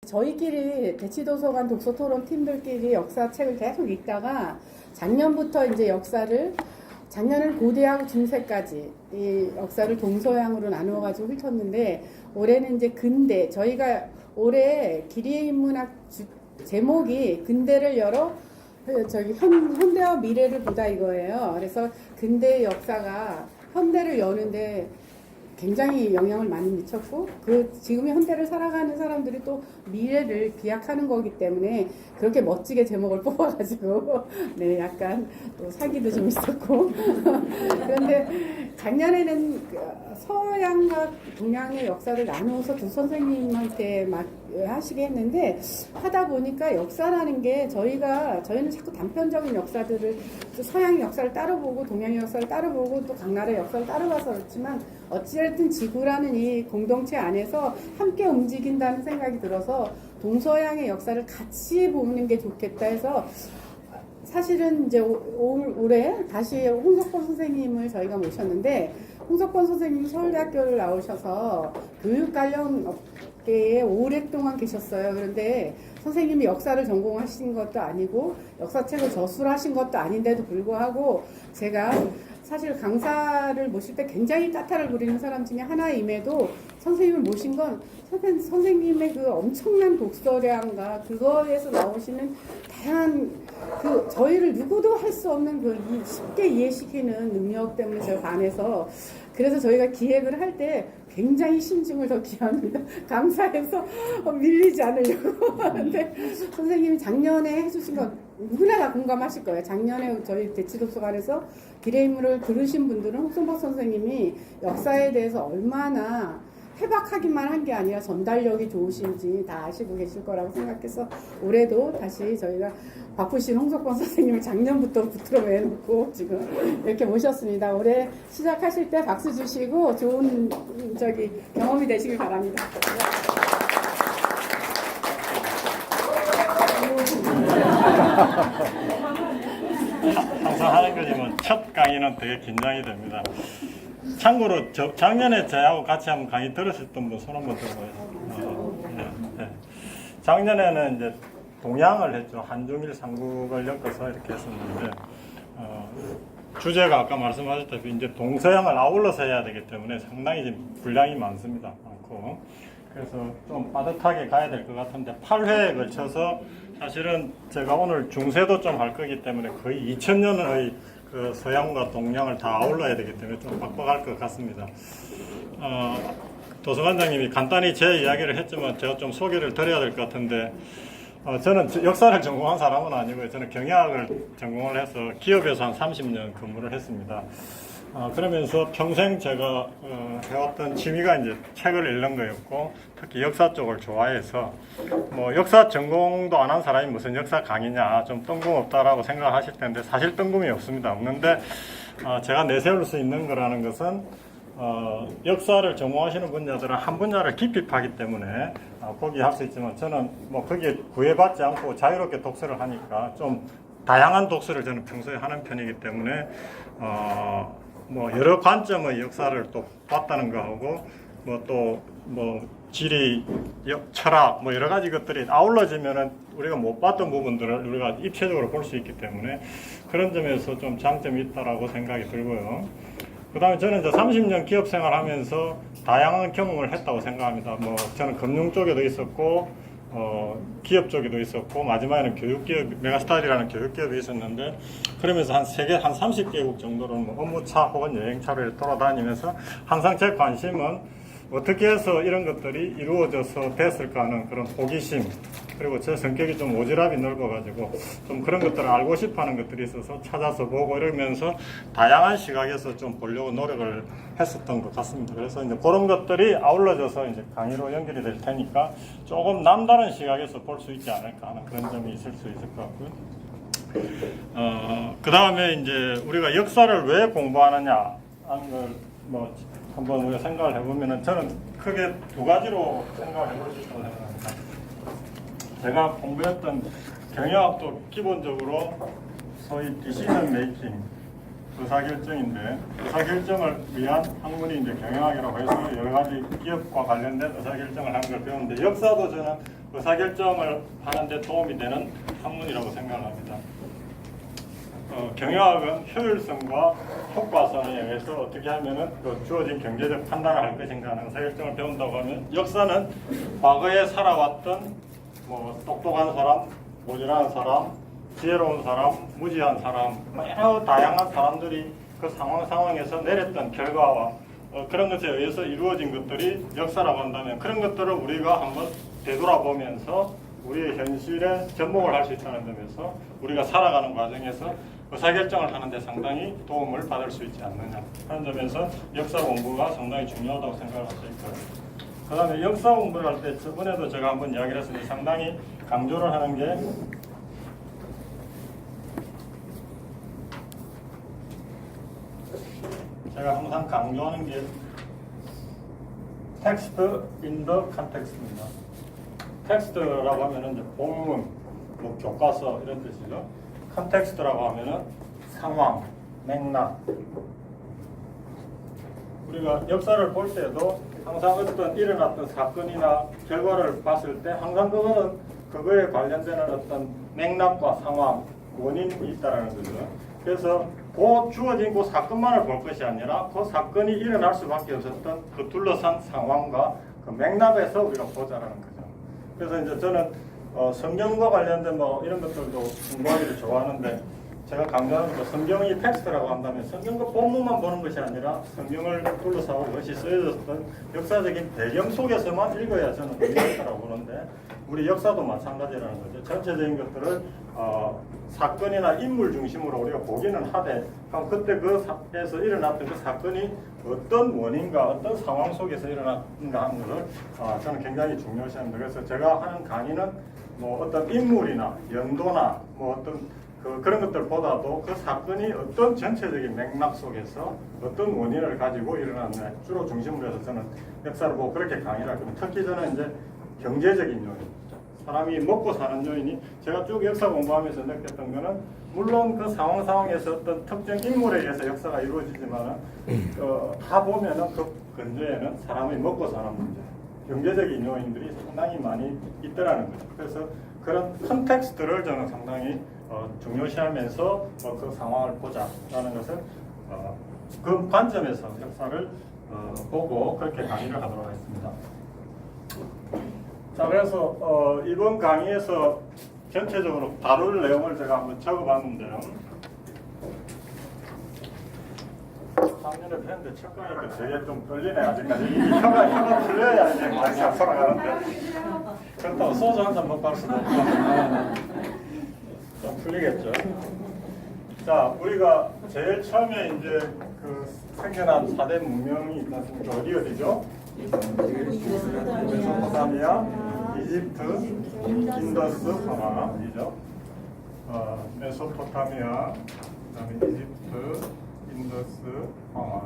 저희끼리 대치도서관 독서토론 팀들끼리 역사책을 계속 읽다가 작년부터 이제 역사를 작년은 고대하고 중세까지 이 역사를 동서양으로 나누어 가지고 훑었는데 올해는 이제 근대 저희가 올해 기리인문학 제목이 근대를 열어 현대와 미래를 보다 이거예요. 그래서 근대의 역사가 현대를 여는데 굉장히 영향을 많이 미쳤고 지금의 현대를 살아가는 사람들이 또 미래를 기약하는 거기 때문에 그렇게 멋지게 제목을 뽑아가지고 네 약간 또 사기도 좀 있었고 그런데 작년에는 서양과 동양의 역사를 나누어서 두 선생님한테 막 하시게 했는데 하다 보니까 역사라는 게 저희는 자꾸 단편적인 역사들을 서양 역사를 따라보고 동양의 역사를 따라보고 또 각 나라의 역사를 따라가서 그렇지만 어찌됐든 지구라는 이 공동체 안에서 함께 움직인다는 생각이 들어서 동서양의 역사를 같이 보는 게 좋겠다 해서 사실은 이제 올해 다시 홍석권 선생님을 저희가 모셨는데 홍석권 선생님이 서울대학교를 나오셔서 교육 관련 업계에 오랫동안 계셨어요. 그런데 선생님이 역사를 전공하신 것도 아니고 역사책을 저술하신 것도 아닌데도 불구하고 제가 사실 강사를 모실 때 굉장히 따타를 부리는 사람 중에 하나임에도 선생님을 모신 건 선생님의 그 엄청난 독서량과 그거에서 나오시는 다양한 저희를 누구도 할 수 없는 쉽게 이해시키는 능력 때문에 제가 반해서 그래서 저희가 기획을 할 때 굉장히 신중을 더 기합니다. 강사에서 밀리지 않으려고 하는데 선생님이 작년에 해주신 거 누구나 다 공감하실 거예요. 작년에 저희 대치독서관에서 기레인물을 들으신 분들은 홍성박 선생님이 역사에 대해서 얼마나 해박하기만 한 게 아니라 전달력이 좋으신지 다 아시고 계실 거라고 생각해서 올해도 다시 저희가 바쁘신 홍석권 선생님을 작년부터 붙들어 매놓고 지금 이렇게 모셨습니다. 올해 시작하실 때 박수 주시고 좋은 경험이 되시길 바랍니다. 항상 하는 거지만 첫 강의는 되게 긴장이 됩니다. 참고로 작년에 저하고 같이 한번 강의 들으셨던 분 손 한번 들어보세요. 네. 작년에는 이제 동양을 했죠. 한중일 삼국을 엮어서 이렇게 했었는데 주제가 아까 말씀하셨다시피 이제 동서양을 아울러서 해야 되기 때문에 상당히 지금 분량이 많고 그래서 좀 빠듯하게 가야 될 것 같은데 8회에 걸쳐서 사실은 제가 오늘 중세도 좀 할 거기 때문에 거의 2000년의 그 서양과 동양을 다 아울러야 되기 때문에 좀 빡빡할 것 같습니다. 도서관장님이 간단히 제 이야기를 했지만 제가 좀 소개를 드려야 될 것 같은데 저는 역사를 전공한 사람은 아니고요. 저는 경영학을 전공을 해서 기업에서 한 30년 근무를 했습니다. 그러면서 평생 제가 해왔던 취미가 이제 책을 읽는 거였고 특히 역사 쪽을 좋아해서 뭐 역사 전공도 안 한 사람이 무슨 역사 강의냐 좀 뜬금없다라고 생각하실 텐데 사실 뜬금이 없습니다. 없는데 제가 내세울 수 있는 거라는 것은 역사를 전공하시는 분야들은 한 분야를 깊이 파기 때문에 포기할 수 있지만 저는 뭐 거기에 구애받지 않고 자유롭게 독서를 하니까 좀 다양한 독서를 저는 평소에 하는 편이기 때문에 뭐 여러 관점의 역사를 또 봤다는 거하고 뭐 지리, 철학 뭐 여러 가지 것들이 아울러지면은 우리가 못 봤던 부분들을 우리가 입체적으로 볼 수 있기 때문에 그런 점에서 좀 장점이 있다라고 생각이 들고요. 그 다음에 저는 이제 30년 기업 생활하면서 다양한 경험을 했다고 생각합니다. 뭐 저는 금융 쪽에도 있었고 기업 쪽에도 있었고 마지막에는 교육기업 메가스타일이라는 교육기업이 있었는데 그러면서 한 세계 한 30개국 정도로 뭐 업무차 혹은 여행차로 돌아다니면서 항상 제 관심은 어떻게 해서 이런 것들이 이루어져서 됐을까 하는 그런 호기심 그리고 제 성격이 좀 오지랖이 넓어가지고 좀 그런 것들을 알고 싶어하는 것들이 있어서 찾아서 보고 이러면서 다양한 시각에서 좀 보려고 노력을 했었던 것 같습니다. 그래서 이제 그런 것들이 아울러져서 이제 강의로 연결이 될 테니까 조금 남다른 시각에서 볼 수 있지 않을까 하는 그런 점이 있을 수 있을 것 같고요. 그 다음에 이제 우리가 역사를 왜 공부하느냐 하는 걸 뭐 한번 우리가 생각을 해보면은 저는 크게 두 가지로 생각을 해볼 수 있다고 생각합니다. 제가 공부했던 경영학도 기본적으로 소위 디시전 메이킹 의사결정인데 의사결정을 위한 학문이 이제 경영학이라고 해서 여러 가지 기업과 관련된 의사결정을 하는 걸 배우는데 역사도 저는 의사결정을 하는 데 도움이 되는 학문이라고 생각합니다. 경영학은 효율성과 효과성에 의해서 어떻게 하면은 그 주어진 경제적 판단을 할 것인가 하는 의사결정을 배운다고 하면, 역사는 과거에 살아왔던 뭐 똑똑한 사람, 모질한 사람, 지혜로운 사람, 무지한 사람, 여러 다양한 사람들이 그 상황에서 내렸던 결과와 그런 것에 의해서 이루어진 것들이 역사라고 한다면, 그런 것들을 우리가 한번 되돌아보면서 우리의 현실에 접목을 할 수 있다는 점에서 우리가 살아가는 과정에서 의사결정을 하는데 상당히 도움을 받을 수 있지 않느냐 하는 점에서 역사 공부가 상당히 중요하다고 생각할 수 있고요. 그 다음에 역사 공부를 할 때 저번에도 제가 한번 이야기를 했는데 상당히 강조를 하는 게 제가 항상 강조하는 게 text in the context입니다. 텍스트라고 하면은 이제 본문, 뭐 교과서 이런 뜻이죠. 컨텍스트라고 하면은 상황, 맥락. 우리가 역사를 볼 때도 항상 어떤 일어났던 사건이나 결과를 봤을 때 항상 그거는 그거에 관련되는 어떤 맥락과 상황, 원인이 있다라는 거죠. 그래서 그 주어진 그 사건만을 볼 것이 아니라 그 사건이 일어날 수밖에 없었던 그 둘러싼 상황과 그 맥락에서 우리가 보자라는 거죠. 그래서 이제 저는 성경과 관련된 뭐 이런 것들도 공부하기를 좋아하는데, 제가 강조하는 거 성경이 텍스트라고 한다면 성경 그 본문만 보는 것이 아니라 성경을 둘러싸고 그것이 쓰여졌던 역사적인 배경 속에서만 읽어야 저는 의미가 있다고 보는데, 우리 역사도 마찬가지라는 거죠. 전체적인 것들을 사건이나 인물 중심으로 우리가 보기는 하되, 그럼 그때 그 사에서 일어났던 그 사건이 어떤 원인과 어떤 상황 속에서 일어났는가 하는 것을 저는 굉장히 중요시합니다. 그래서 제가 하는 강의는 뭐 어떤 인물이나 연도나 뭐 어떤 그런 것들보다도 그 사건이 어떤 전체적인 맥락 속에서 어떤 원인을 가지고 일어났나 주로 중심으로 해서 저는 역사를 보고 그렇게 강의를 할 겁니다. 특히 저는 이제 경제적인 요인, 사람이 먹고 사는 요인이, 제가 쭉 역사 공부하면서 느꼈던 거는 물론 그 상황에서 어떤 특정 인물에 의해서 역사가 이루어지지만 다 보면은 그 근저에는 사람이 먹고 사는 문제, 경제적인 요인들이 상당히 많이 있더라는 거죠. 그래서 그런 컨텍스트를 저는 상당히 중요시하면서 그 상황을 보자라는 것을 그 관점에서 역사를 보고 그렇게 강의를 하도록 하겠습니다. 자, 그래서 이번 강의에서 전체적으로 다룰 내용을 제가 한번 적어봤는데요. 작년에 뵀는데 첫 강의니까 되게 좀 떨리네 아직까지. 이 혀가 풀려야 이제 많이 안 돌아가는데. 그렇다고 소주 한 잔 먹고 할 수도 없고. 좀 풀리겠죠. 자, 우리가 제일 처음에 이제 그 생겨난 4대 문명이 있지 않습니까? 어디죠? 메소포타미아, 이집트, 인더스 황하이죠. 메소포타미아, 그다음에 이집트, 인더스 황하.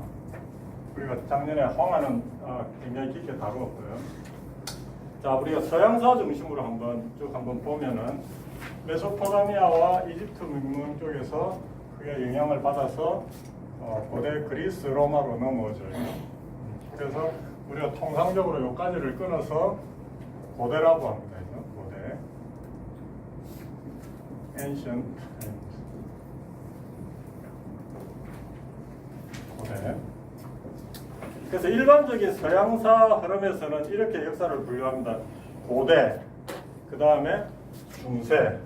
우리가 작년에 황하는 굉장히 깊게 다루었고요. 자, 우리가 서양사 중심으로 한번 보면은 메소포타미아와 이집트 문명 쪽에서 그게 영향을 받아서 고대 그리스, 로마로 넘어져요. 그래서 우리가 통상적으로 요까지를 끊어서 고대라고 합니다. 고대. Ancient times. 고대. 그래서 일반적인 서양사 흐름에서는 이렇게 역사를 분류합니다. 고대, 그 다음에 중세,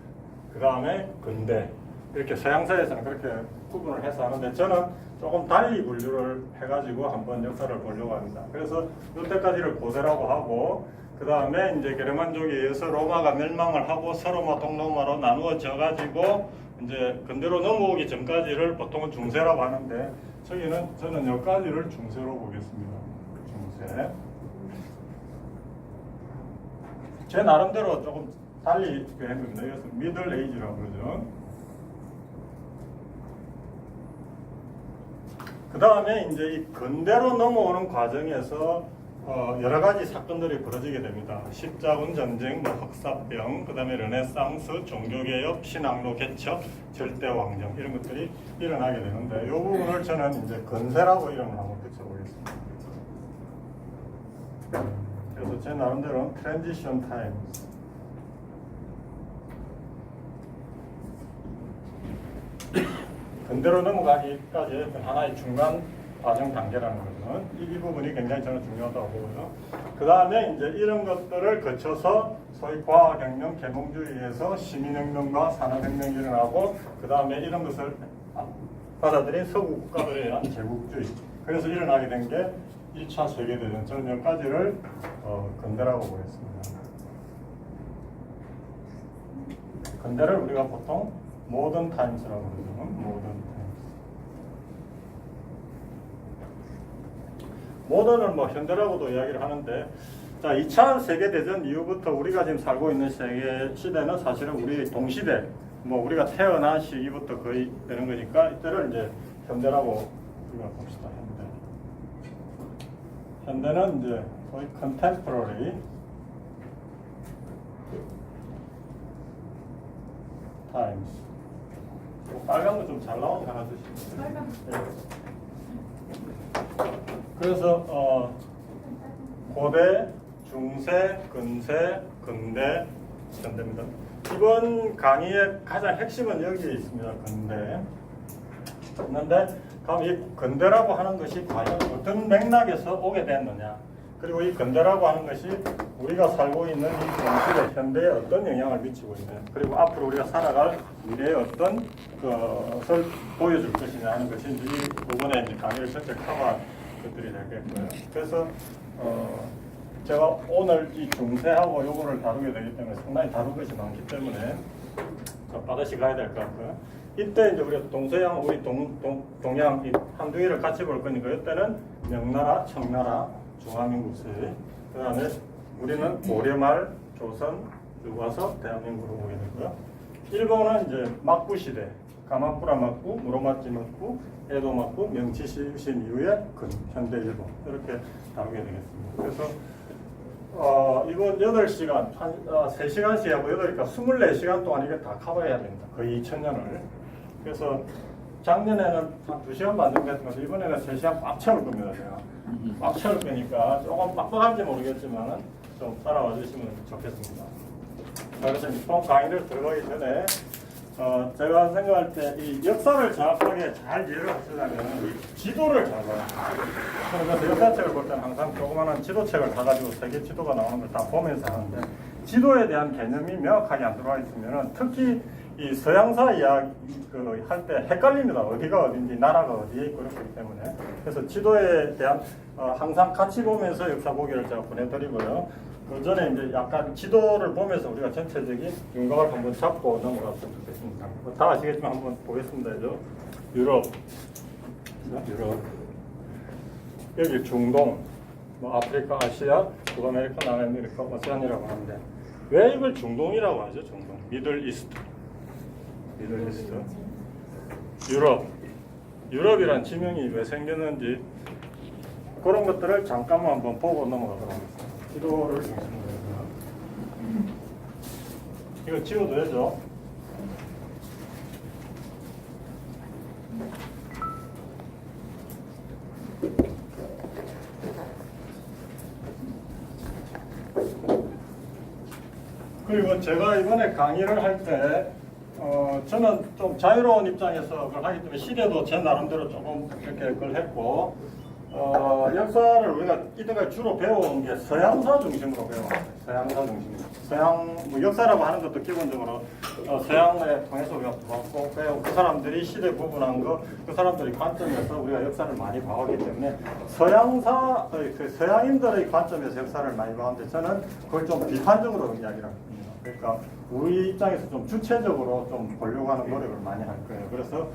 그 다음에 근대. 이렇게 서양사에서는 그렇게 구분을 해서 하는데, 저는 조금 달리 분류를 해가지고 한번 역사를 보려고 합니다. 그래서 이때까지를 고대라고 하고, 그 다음에 이제 게르만족에 의해서 로마가 멸망을 하고 서로마, 동로마로 나누어져 가지고 이제 근대로 넘어오기 전까지를 보통은 중세라고 하는데, 저는 여기까지를 중세로 보겠습니다. 중세. 제 나름대로 조금 달리 했습니다. 이것은 미들 에이지라고 그러죠. 그 다음에 이제 이 근대로 넘어오는 과정에서 여러 가지 사건들이 벌어지게 됩니다. 십자군 전쟁, 흑사병, 그 다음에 르네상스, 종교개혁, 신앙로 개척, 절대왕정 이런 것들이 일어나게 되는데, 이 부분을 저는 이제 근세라고 이름을 한번 붙여보겠습니다. 그래서 제 나름대로는 트랜지션 타임스. 근대로 넘어가기까지 어떤 하나의 중간 과정 단계라는 것은 이 부분이 굉장히 저는 중요하다고 보고요. 그 다음에 이제 이런 것들을 거쳐서 소위 과학혁명, 계몽주의에서 시민혁명과 산업혁명이 일어나고 그 다음에 이런 것을 받아들인 서구 국가들에 의한 제국주의. 그래서 일어나게 된 게 1차 세계대전. 저는 여기까지를 근대라고 보겠습니다. 근대를 우리가 보통 모던 타임스라고 그러죠. 모던 타임스. 모던을 뭐 현대라고도 이야기를 하는데, 자, 2차 세계대전 이후부터 우리가 지금 살고 있는 세계 시대는 사실은 우리 동시대, 뭐 우리가 태어난 시기부터 거의 되는 거니까 이때를 이제 현대라고 우리가 봅시다. 현대는 이제 거의 contemporary times. 빨간 거 좀 잘 나오는 거 하나 주시면. 빨간. 네. 그래서 고대, 중세, 근세, 근대, 현대입니다. 이번 강의의 가장 핵심은 여기에 있습니다. 근대. 있는데 그럼 이 근대라고 하는 것이 과연 어떤 맥락에서 오게 됐느냐, 그리고 이 근대라고 하는 것이 우리가 살고 있는 이 동시대 현대에 어떤 영향을 미치고 있느냐, 그리고 앞으로 우리가 살아갈 미래에 어떤 것을 보여줄 것이냐 하는 것이 이번에 이제 강의를 전체 커버한 것들이 되겠고요. 그래서 제가 오늘 이 중세하고 요거를 다루게 되기 때문에 상당히 다룰 것이 많기 때문에 빠듯이 가야 될 것 같고요. 이때 이제 우리가 동서양, 우리 동양 이 한두 개를 같이 볼 거니까 이때는 명나라, 청나라, 중화민국 시대, 그 다음에 우리는 고려말, 조선, 그리고 와서 대한민국으로 보게 되고요. 일본은 이제 막부 시대, 가마쿠라 막부, 무로마치 막부, 에도 막부, 명치 시신 이후에 현대 일본, 이렇게 다루게 되겠습니다. 그래서 이번 8시간, 한 3시간씩 하고 8시니까 24시간 동안 이게 다 커버해야 됩니다. 거의 2000년을. 그래서 작년에는 한 2시간 반 정도 했던 건데 이번에는 3시간 꽉 채울 겁니다. 제가. 꽉 채울 거니까 조금 빡빡한지 모르겠지만 좀 따라와 주시면 좋겠습니다. 그래서 이번 강의를 들어가기 전에 제가 생각할 때 이 역사를 정확하게 잘 이해를 하시려면 이 지도를 잘 봐요. 그래서 역사책을 볼 때는 항상 조그마한 지도책을 사가지고 세계 지도가 나오는 걸 다 보면서 하는데, 지도에 대한 개념이 명확하게 안 들어와 있으면 특히 이 서양사 이야기 할 때 헷갈립니다. 어디가 어딘지, 나라가 어디에 있고 그렇기 때문에. 그래서 지도에 대한 항상 같이 보면서 역사 보기를 제가 보내드리고요. 그 전에 이제 약간 지도를 보면서 우리가 전체적인 윤곽을 한번 잡고 넘어갔으면 좋겠습니다. 다 아시겠지만 한번 보겠습니다. 유럽, 여기 중동, 뭐 아프리카, 아시아, 북아메리카, 남아메리카, 오세안이라고 하는데 왜 이걸 중동이라고 하죠? 중동, 미들 이스트, 유럽이란 지명이 왜 생겼는지 그런 것들을 잠깐만 한번 보고 넘어가도록 하겠습니다. 지도를 중심으로 해서 이거 지워도 되죠? 그리고 제가 이번에 강의를 할 때 저는 좀 자유로운 입장에서 그걸 하기 때문에 시대도 제 나름대로 조금 이렇게 그걸 했고, 역사를 우리가 이때까지 주로 배워온 게 서양사 중심으로 배워왔어요. 서양사 중심으로. 서양, 뭐 역사라고 하는 것도 기본적으로 서양에 통해서 우리가 배우고 그 사람들이 시대 구분한 거, 그 사람들의 관점에서 우리가 역사를 많이 봐왔기 때문에 서양사, 그 서양인들의 관점에서 역사를 많이 봐왔는데 저는 그걸 좀 비판적으로 이야기를 합니다. 그러니까 우리 입장에서 좀 주체적으로 좀 보려고 하는 노력을 많이 할 거예요. 그래서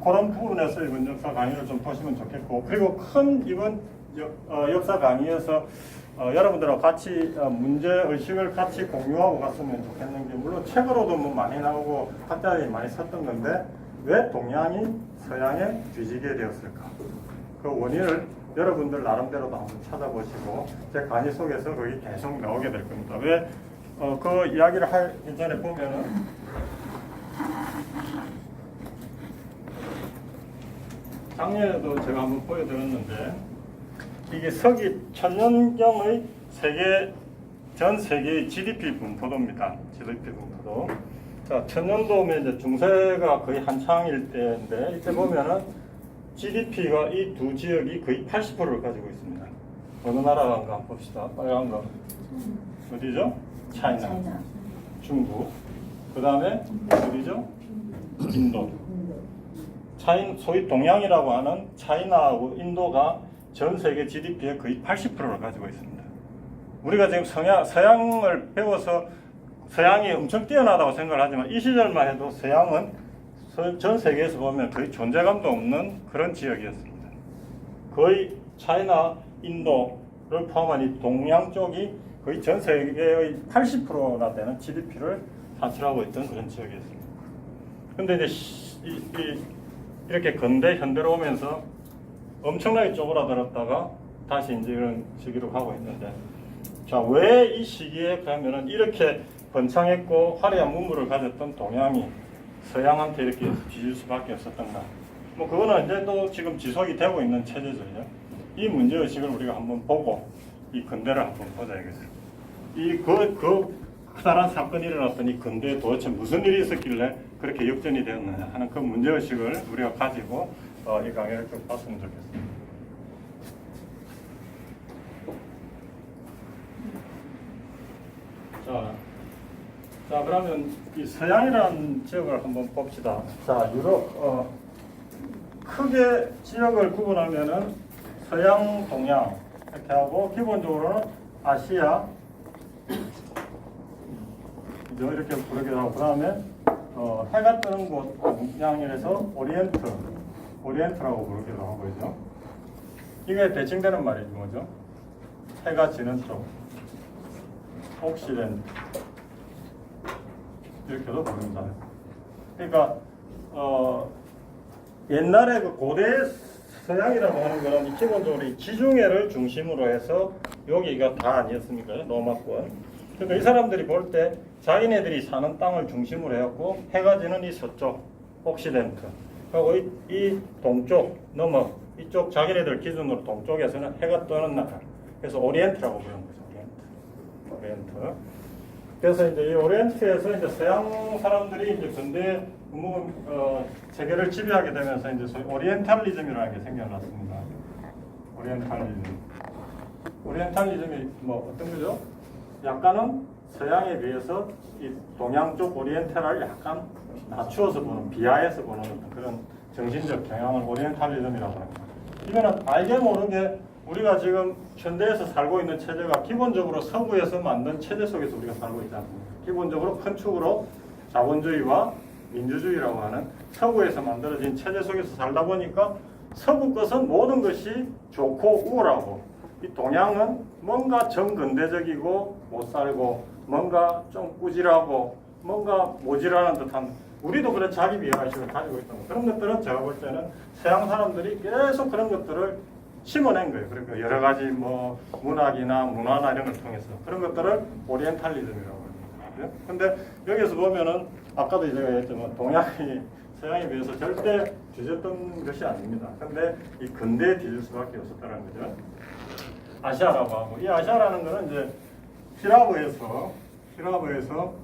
그런 부분에서 이번 역사 강의를 좀 보시면 좋겠고, 그리고 큰 이번 역사 강의에서 여러분들하고 같이 문제 의식을 같이 공유하고 갔으면 좋겠는 게, 물론 책으로도 뭐 많이 나오고 학자들이 많이 썼던 건데 왜 동양이 서양에 뒤지게 되었을까? 그 원인을 여러분들 나름대로도 한번 찾아보시고 제 강의 속에서 거기 계속 나오게 될 겁니다. 왜 그 이야기를 하기 전에 보면은 작년에도 제가 한번 보여드렸는데, 이게 서기 천년경의 전 세계의 GDP 분포도입니다. GDP 분포도. 자, 천년도면 이제 중세가 거의 한창일 때인데 이때 보면은 GDP가 이 두 지역이 거의 80%를 가지고 있습니다. 어느 나라가 한번 봅시다. 빨간 거 어디죠? 차이나. 중국. 그 다음에 어디죠? 인도. 소위 동양이라고 하는 차이나하고 인도가 전 세계 GDP의 거의 80%를 가지고 있습니다. 우리가 지금 서양을 배워서 서양이 엄청 뛰어나다고 생각을 하지만 이 시절만 해도 서양은 전 세계에서 보면 거의 존재감도 없는 그런 지역이었습니다. 거의 차이나, 인도를 포함한 이 동양 쪽이 거의 전 세계의 80%나 되는 GDP를 산출하고 있던 그런 지역이었습니다. 근데 이제 이렇게 근대 현대로 오면서 엄청나게 쪼그라들었다가 다시 이제 이런 시기로 가고 있는데, 자, 왜 이 시기에 그러면은 이렇게 번창했고 화려한 문물을 가졌던 동양이 서양한테 이렇게 뒤질 수밖에 없었던가? 뭐 그거는 이제 또 지금 지속이 되고 있는 체제죠. 이 문제의식을 우리가 한번 보고 이 근대를 한번 보자 이거죠. 커다란 사건이 일어났던 이 근대에 도대체 무슨 일이 있었길래 그렇게 역전이 되었느냐 하는 그 문제의식을 우리가 가지고 이 강의를 좀 봤으면 좋겠습니다. 자, 그러면 이 서양이라는 지역을 한번 봅시다. 자, 유럽, 크게 지역을 구분하면은 서양, 동양 이렇게 하고 기본적으로는 아시아 이렇게 부르기도 하고, 그 다음에 해가 뜨는 곳 동양이라서 오리엔트라고 부르기도 하고 있죠. 이게 대칭되는 말이지 뭐죠? 해가 지는 쪽, 옥시덴트 이렇게도 부릅니다. 그러니까 옛날에 그 고대 서양이라고 하는 거는 기본적으로 이 지중해를 중심으로 해서 여기가 다 아니었습니까? 로마권. 그러니까 이 사람들이 볼 때 자기네들이 사는 땅을 중심으로 해갖고 해가 지는 이 서쪽 옥시덴트 하고 이 동쪽 넘어 이쪽 자기네들 기준으로 동쪽에서는 해가 뜨는 나라. 그래서 오리엔트라고 부르는 거죠. 오리엔트. 그래서 이제 이 오리엔트에서 이제 서양 사람들이 이제 근대 세계를 지배하게 되면서 이제 소위 오리엔탈리즘이라는 게 생겨났습니다. 오리엔탈리즘이 뭐 어떤 거죠? 약간은 서양에 비해서 이 동양 쪽 오리엔탈을 약간 낮추어서 보는, 비하해서 보는 그런 정신적 경향을 오리엔탈리즘이라고 합니다. 이거는 알게 모르게 우리가 지금 현대에서 살고 있는 체제가 기본적으로 서구에서 만든 체제 속에서 우리가 살고 있지 않습니까? 기본적으로 큰 축으로 자본주의와 민주주의라고 하는 서구에서 만들어진 체제 속에서 살다 보니까 서구 것은 모든 것이 좋고 우월하고, 이 동양은 뭔가 정근대적이고 못 살고 뭔가 좀 꾸질하고 뭔가 모질하는 듯한, 우리도 그런 자기 비하의식을 가지고 있던 그런 것들은 제가 볼 때는 서양 사람들이 계속 그런 것들을 심어낸 거예요. 그러니까 여러 가지 뭐 문학이나 문화나 이런 걸 통해서 그런 것들을 오리엔탈리즘이라고 합니다. 근데 여기서 보면은 아까도 제가 얘기했지만 동양이 서양에 비해서 절대 뒤졌던 것이 아닙니다. 근데 이 근대에 뒤질 수밖에 없었다는 거죠. 아시아라고 하고, 이 아시아라는 거는 이제 히라브에서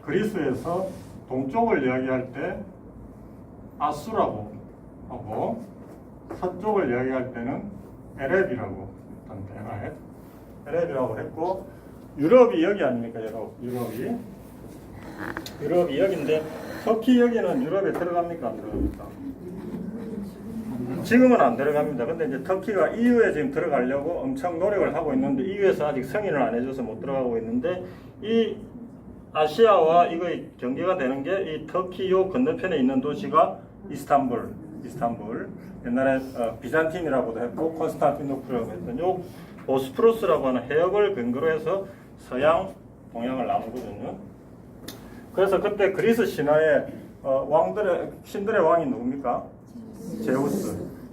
그리스에서 동쪽을 이야기할 때 아수라고 하고, 서쪽을 이야기할 때는 에렙이라고 했던데, 에렙이라고 했고, 유럽이 여기 아닙니까? 유럽이 여기인데 터키 여기는 유럽에 들어갑니까? 안 들어갑니까? 지금은 안 들어갑니다. 근데 이제 터키가 EU에 지금 들어가려고 엄청 노력을 하고 있는데 EU에서 아직 승인을 안 해줘서 못 들어가고 있는데, 이 아시아와 이거 경계가 되는 게 이 터키 요 건너편에 있는 도시가 이스탄불. 옛날에 비잔틴이라고도 했고 콘스탄티노플이라고 했던 요 보스포러스라고 하는 해역을 근거로 해서 서양, 동양을 나누거든요. 그래서 그때 그리스 신화에 신들의 왕이 누굽니까?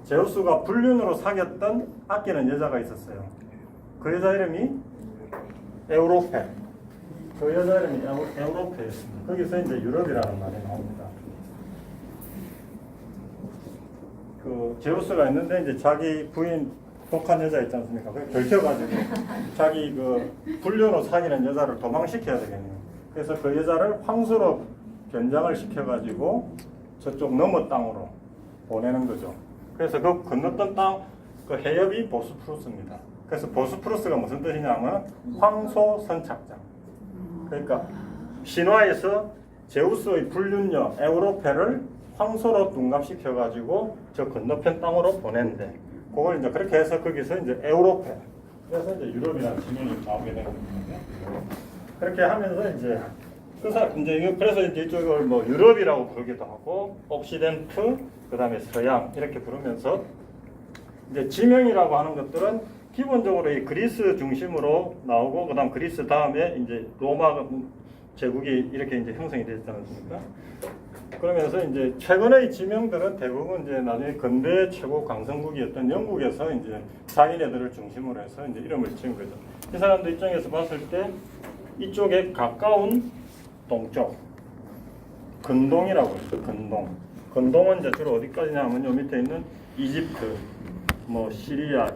제우스가 불륜으로 사귀었던 아끼는 여자가 있었어요. 그 여자 이름이 에우로페. 그 여자 이름이 에우로페였습니다. 거기서 이제 유럽이라는 말이 나옵니다. 그 제우스가 있는데 이제 자기 부인 독한 여자 있지 않습니까? 그걸 들켜가지고 자기 그 불륜으로 사귀는 여자를 도망시켜야 되겠네요. 그래서 그 여자를 황소로 변장을 시켜가지고 저쪽 너머 땅으로 보내는 거죠. 그래서 그 건넜던 땅, 그 해협이 보스포러스입니다. 그래서 보스포러스가 무슨 뜻이냐면 황소 선착장. 그러니까 신화에서 제우스의 불륜녀 에우로페를 황소로 둔갑시켜가지고 저 건너편 땅으로 보낸대. 그걸 이제 그렇게 해서 거기서 이제 에우로페. 그래서 이제 유럽이라는 지명이 나오게 된 거거든요. 그렇게 하면서 이제 이제 이거 그래서 이제 이쪽을 뭐 유럽이라고 부르기도 하고 옥시덴트 그다음에 서양 이렇게 부르면서 이제 지명이라고 하는 것들은 기본적으로 이 그리스 중심으로 나오고 그다음 그리스 다음에 이제 로마 제국이 이렇게 이제 형성이 됐지 않습니까? 그러면서 이제 최근의 지명들은 대부분 이제 나중에 근대 최고 강성국이었던 영국에서 이제 자기네들을 중심으로 해서 이제 이름을 지은 거죠. 이 사람들 입장에서 봤을 때 이쪽에 가까운 동쪽 근동이라고 해요. 근동. 근동은 이제 주로 어디까지냐 하면 요 밑에 있는 이집트, 뭐 시리아,